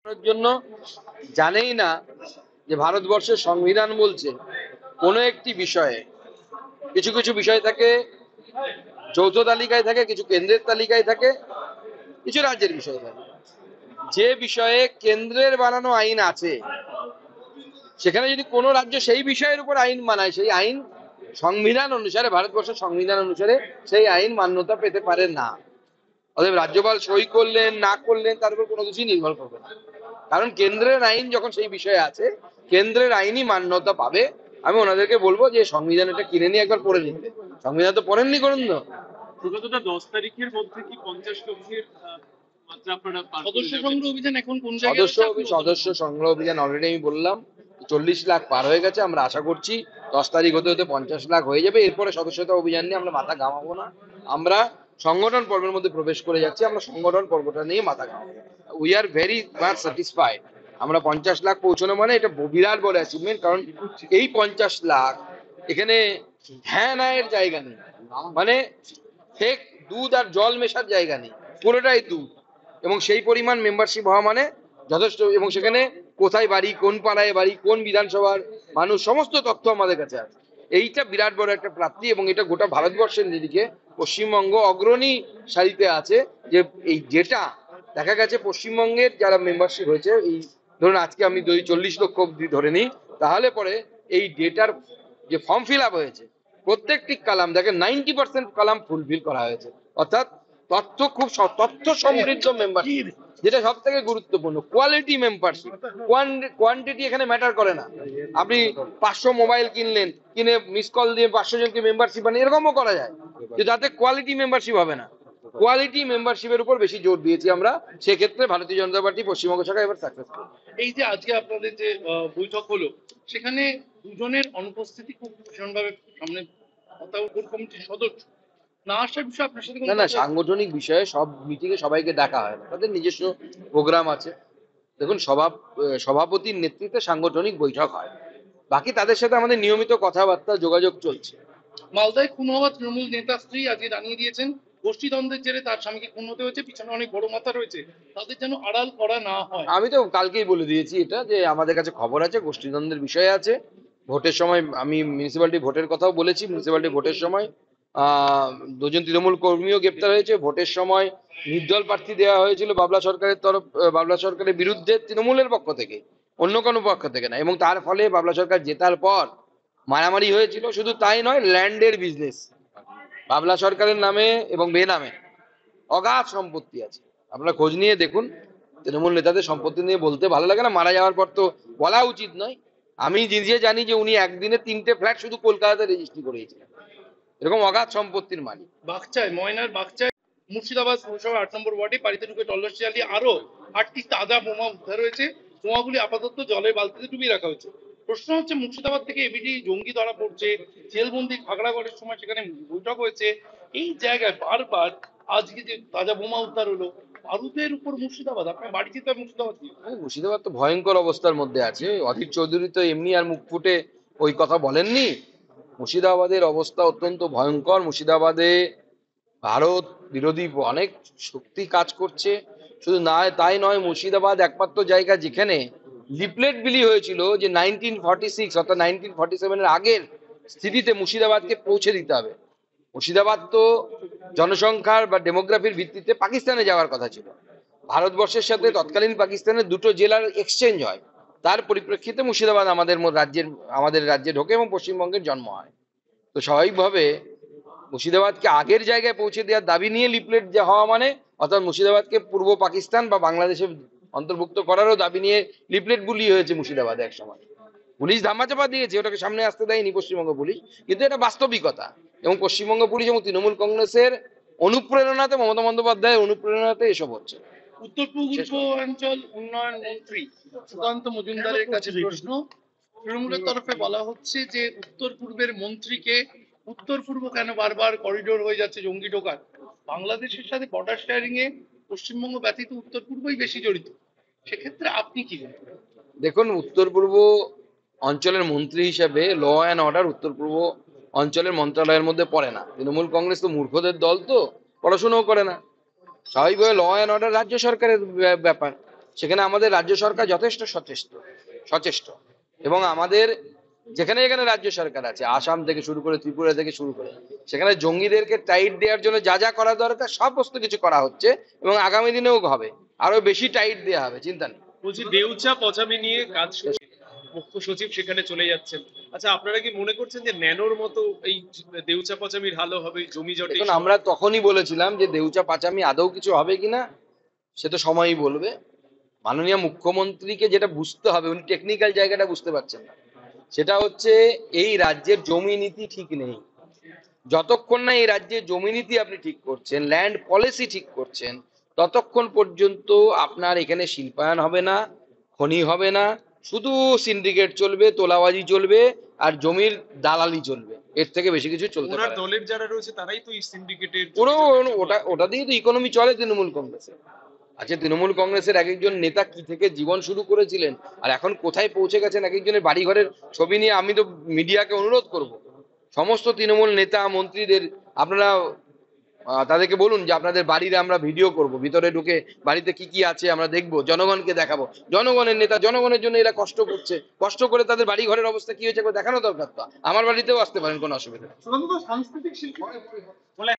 করার জন্য জানেই না যে ভারতবর্ষের সংবিধান বলছে কোনো একটি বিষয়ে কিছু কিছু বিষয় থাকে যৌথ তালিকায় থাকে, কিছু কেন্দ্রের তালিকায় থাকে, কিছু রাজ্যের বিষয় থাকে। যে বিষয়ে কেন্দ্রের বানানো আইন আছে সেখানে যদি কোনো রাজ্য সেই বিষয়ের উপর আইন মানায়, সেই আইন সংবিধান অনুসারে, ভারতবর্ষের সংবিধান অনুসারে সেই আইন মান্যতা পেতে পারে না। অতএব রাজ্যপাল সই করলেন না করলেন তার উপর কোনো কিছুই নির্ভর করবে না, কারণ কেন্দ্রের আইন যখন সেই বিষয়ে আছে কেন্দ্রের আইনই মান্যতা পাবে। আমি ওনাদেরকে বলবো যে সংবিধান এটা কিনে নিয়ে একবার পড়ে নিতে। সংবিধান তো পড়েননি করুন তো। সুগতদা, 10 তারিখের মধ্যে কি 50 লক্ষের মাত্রা আপনারা সদস্য সংগ্রহ অভিযান এখন কোন জায়গায় সদস্য সদস্য সংগ্রহ অভিযান অলরেডি আমি বললাম 40 লাখ পার হয়ে গেছে। আমরা আশা করছি 10 তারিখ হতে হতে 50 লাখ হয়ে যাবে। এরপরে সদস্যতা অভিযান নিয়ে আমরা মাথা ঘামাবো না, আমরা সংগঠন পর্বের মধ্যে প্রবেশ করে যাচ্ছি। আমরা সংগঠন পর্বটা নিয়ে মাথা ঘামাবো। We are very much satisfied. আমরা 50 লাখ পৌঁছানো মানে এটা বিরাট বড় অ্যাচিভমেন্ট, কারণ এই 50 লাখ এখানে হ্যাঁ না এর জায়গা নেই, মানে ফেক দুধ আর জল মেশার জায়গা নেই, পুরোটাই দুধ। এবং সেই পরিমাণ মেম্বারশিপ হওয়া মানে যথেষ্ট। এবং সেখানে কোথায় বাড়ি, কোন পাড়ায় বাড়ি, কোন বিধানসভার মানুষ, সমস্ত তথ্য আমাদের কাছে আছে। এইটা বিরাট বড় একটা প্রাপ্তি, এবং এটা গোটা ভারতবর্ষের নিরিখে পশ্চিমবঙ্গ অগ্রণী সারিতে আছে। যে এই যেটা দেখা গেছে পশ্চিমবঙ্গের যারা মেম্বারশিপ হয়েছে, এই ধরুন আজকে আমি 40 লক্ষ অব্দি ধরে নিই, তাহলে পরে এই ডেটার যে ফর্ম ফিল আপ হয়েছে প্রত্যেকটি কালাম দেখেন 90% কালাম ফুলফিল করা হয়েছে। অর্থাৎ তথ্য সমৃদ্ধ মেম্বারশিপ, যেটা সব থেকে গুরুত্বপূর্ণ। কোয়ালিটি মেম্বারশিপ, কোয়ান্টিটি এখানে ম্যাটার করে না। আপনি 500 মোবাইল কিনলেন, কিনে মিস কল দিয়ে 500 জনকে মেম্বারশিপ বানিয়ে এরকমও করা যায়, যে তাতে কোয়ালিটি মেম্বারশিপ হবে না। কোয়ালিটি মেম্বারশিপের উপর বেশি জোর দিয়েছি আমরা। সেক্ষেত্রে ভারতীয় জনতা পার্টি পশ্চিমবঙ্গ শাখা এবার সাকসেসফুল। এই যে আজকে আপনাদের যে বৈঠক হলো, সেখানে দুজনের অনুপস্থিতি খুব ভীষণভাবে সামনে কথা কোর কমিটির সদস্য না আসার বিষয়ে আপনার সাথে না না, সাংগঠনিক বিষয়ে সব মিটিং এ সবাইকে ডাকা হয় না, তাদের নিজস্ব প্রোগ্রাম আছে। দেখুন সভাপতির নেতৃত্বে সাংগঠনিক বৈঠক হয়, বাকি তাদের সাথে আমাদের নিয়মিত কথাবার্তা যোগাযোগ চলছে। মালদায় খুন হওয়া তৃণমূল নেতা স্ত্রী আজকে জানিয়ে দিয়েছেন গোষ্ঠীদ্বন্দ্বের জেরে তার স্বামীকে খুন হতে হয়েছে, পিছনে অনেক বড় মাথা রয়েছে, তাদের যেন আড়াল করা না হয়। আমি তো কালকেই বলে দিয়েছি এটা, যে আমাদের কাছে খবর আছে গোষ্ঠীদ্বন্দ্বের বিষয় আছে। ভোটের সময় আমি মিউনিসিপ্যালিটি ভোটের কথাও বলেছি। মিউনিসিপ্যালিটি ভোটের সময় দুজন তৃণমূল কর্মীও গ্রেপ্তার হয়েছে। ভোটের সময় নির্দল প্রার্থী দেওয়া হয়েছিল বাবলা সরকারের বিরুদ্ধে তৃণমূলের পক্ষ থেকে, অন্য কোনো পক্ষ থেকে না। এবং তার ফলে বাবলা সরকার জেতার পর মারামারি হয়েছিল। শুধু তাই নয়, ল্যান্ডের বিজনেস বাবলা সরকারের নামে এবং বেনামে অগাধ সম্পত্তি আছে। আপনারা খোঁজ নিয়ে দেখুন। তৃণমূল নেতাদের সম্পত্তি নিয়ে বলতে ভালো লাগে না, মারা যাওয়ার পর তো বলা উচিত নয়। আমি যে জানি যে উনি একদিনে 3টে ফ্ল্যাট শুধু কলকাতাতে রেজিস্ট্রি করিয়েছিলেন, এরকম অগাধ সম্পত্তির মালিক। বাগচায়, ময়নার বাগচায় মুর্শিদাবাদ পৌরসভার 8 নম্বর ওয়ার্ডে বাড়িতে ঢুকে তল্লাশি চালিয়ে আরো 8টি তাজা বোমা উদ্ধার হয়েছে। বোমাগুলি আপাতত জলের বালতিতে ডুবিয়ে রাখা হয়েছে। প্রশ্ন হচ্ছে, মুর্শিদাবাদ থেকে এবিডি জঙ্গি ধরা পড়ছে, জেলবন্দি খাগড়াগড়ের সময় সেখানে বৈঠক হয়েছে, এই জায়গায় বারবার আজকে যে তাজা বোমা উদ্ধার হলো, বারুদের উপর মুর্শিদাবাদ, আপনার বাড়ি যেতে হবে মুর্শিদাবাদ দিয়ে। মুর্শিদাবাদ তো ভয়ঙ্কর অবস্থার মধ্যে আছে। অধীর চৌধুরী তো এমনি আর মুখ ফুটে ওই কথা বলেননি। মুর্শিদাবাদের অবস্থা অত্যন্ত ভয়ঙ্কর। মুর্শিদাবাদে ভারত বিরোধী অনেক শক্তি কাজ করছে। শুধু না তাই নয়, মুর্শিদাবাদ একমাত্র জায়গা যেখানে লিফলেট বিলি হয়েছিল যে 1946 অর্থাৎ 1947 এর আগের স্থিতিতে মুর্শিদাবাদকে পৌঁছে দিতে হবে। মুর্শিদাবাদ তো জনসংখ্যার বা ডেমোগ্রাফির ভিত্তিতে পাকিস্তানে যাওয়ার কথা ছিল। ভারতবর্ষের সাথে তৎকালীন পাকিস্তানের দুটো জেলার এক্সচেঞ্জ হয়, তার পরিপ্রেক্ষিতে মুর্শিদাবাদ আমাদের রাজ্যে ঢোকে এবং পশ্চিমবঙ্গের জন্ম হয়। তো স্বাভাবিকভাবে মুর্শিদাবাদকে আগের জায়গায় পৌঁছে দেওয়ার দাবি নিয়ে লিফলেট হওয়া মানে, অর্থাৎ মুর্শিদাবাদকে পূর্ব পাকিস্তান বা বাংলাদেশে অন্তর্ভুক্ত করারও দাবি নিয়ে লিফলেট বুলি হয়েছে মুর্শিদাবাদে এক সময়। পুলিশ ধামাচাপা দিয়েছে, ওটাকে সামনে আসতে দেয়নি পশ্চিমবঙ্গ পুলিশ, কিন্তু এটা বাস্তবিকতা। এবং পশ্চিমবঙ্গ পুলিশ এবং তৃণমূল কংগ্রেসের অনুপ্রেরণাতে, মমতা বন্দ্যোপাধ্যায়ের অনুপ্রেরণাতে এসব হচ্ছে। উত্তর পূর্বাঞ্চল উন্নয়ন মন্ত্রী সুকান্ত মজুমদারের কাছে প্রশ্ন। তৃণমূলের তরফে বলা হচ্ছে যে উত্তর পূর্বের মন্ত্রীকে উত্তর পূর্ব কেন বারবার করিডোর হয়ে যাচ্ছে জঙ্গি ঢোকার। বাংলাদেশের সাথে বর্ডার শেয়ারিং এ পশ্চিমবঙ্গ ব্যতীত উত্তর পূর্বই বেশি জড়িত, সেক্ষেত্রে আপনি কি বলেন? দেখুন, উত্তর পূর্ব অঞ্চলের মন্ত্রী হিসেবে ল অ্যান্ড অর্ডার উত্তর পূর্ব অঞ্চলের মন্ত্রণালয়ের মধ্যে পড়ে না। তৃণমূল কংগ্রেস তো মূর্খদের দল, তো পড়াশোনাও করে না। স্বাভাবিকভাবে ল অ্যান্ড অর্ডার রাজ্য সরকারের ব্যাপার, সেখানে আমাদের রাজ্য সরকার যথেষ্ট সচেষ্ট এবং আমাদের যেখানে যেখানে রাজ্য সরকার আছে, আসাম থেকে শুরু করে ত্রিপুরা থেকে শুরু করে, সেখানে জঙ্গিদেরকে টাইট দেওয়ার জন্য যা যা করা দরকার সমস্ত কিছু করা হচ্ছে এবং আগামী দিনেও হবে, আরো বেশি টাইট দেওয়া হবে, চিন্তা নেই। বলছি দেউচা পচামি নিয়ে কাজ শুরু, মুখ্য সচিব সেখানে চলে যাচ্ছেন। আচ্ছা, আপনারা কি মনে করছেন যে ন্যানোর মতো এই দেউচা পচামির হালও হবে জমি জটে? দেখুন, আমরা তখনই বলেছিলাম যে দেউচা পাচামি আদৌ কিছু হবে কিনা সে তো সময়ই বলবে। মাননীয় মুখ্যমন্ত্রীকে যেটা বুঝতে হবে, উনি টেকনিক্যাল জায়গাটা বুঝতে পারছেন না। সেটা হচ্ছে এই রাজ্যের জমি নীতি ঠিক নেই। যতক্ষণ না এই রাজ্যের জমি নীতি আপনি ঠিক করছেন, ল্যান্ড পলিসি ঠিক করছেন, ততক্ষণ পর্যন্ত আপনার এখানে শিল্পায়ন হবে না, খনি হবে না, শুধু সিন্ডিকেট চলবে, তোলাবাজি চলবে আর জমির দালালি চলবে, এর থেকে বেশি কিছু চলতে ওনার পারে না। দলের যারা রয়েছে তারাই তো এই সিন্ডিকেটের পুরো ওটা ওটা দিয়ে তো ইকোনমি চলে তৃণমূল কংগ্রেসে। আচ্ছা, তৃণমূল কংগ্রেসের এক একজন নেতা কি থেকে জীবন শুরু করেছিলেন আর এখন কোথায় পৌঁছে গেছেন, এক একজনের বাড়ি ঘরের ছবি নিয়ে আমি তো মিডিয়াকে অনুরোধ করব, সমস্ত তৃণমূল নেতা মন্ত্রীদের আপনারা তাদেরকে বলুন যে আপনাদের বাড়িতে আমরা ভিডিও করব, ভিতরে ঢুকে বাড়িতে কি কি আছে আমরা দেখব, জনগণকে দেখাবো। জনগণের নেতা, জনগণের জন্য এরা কষ্ট করছে, কষ্ট করে তাদের বাড়ি ঘরের অবস্থা কি হয়েছে দেখানো দরকার। তো আমার বাড়িতেও আসতে পারেন, কোনো অসুবিধা নেই। সাংস্কৃতিক শিল্পী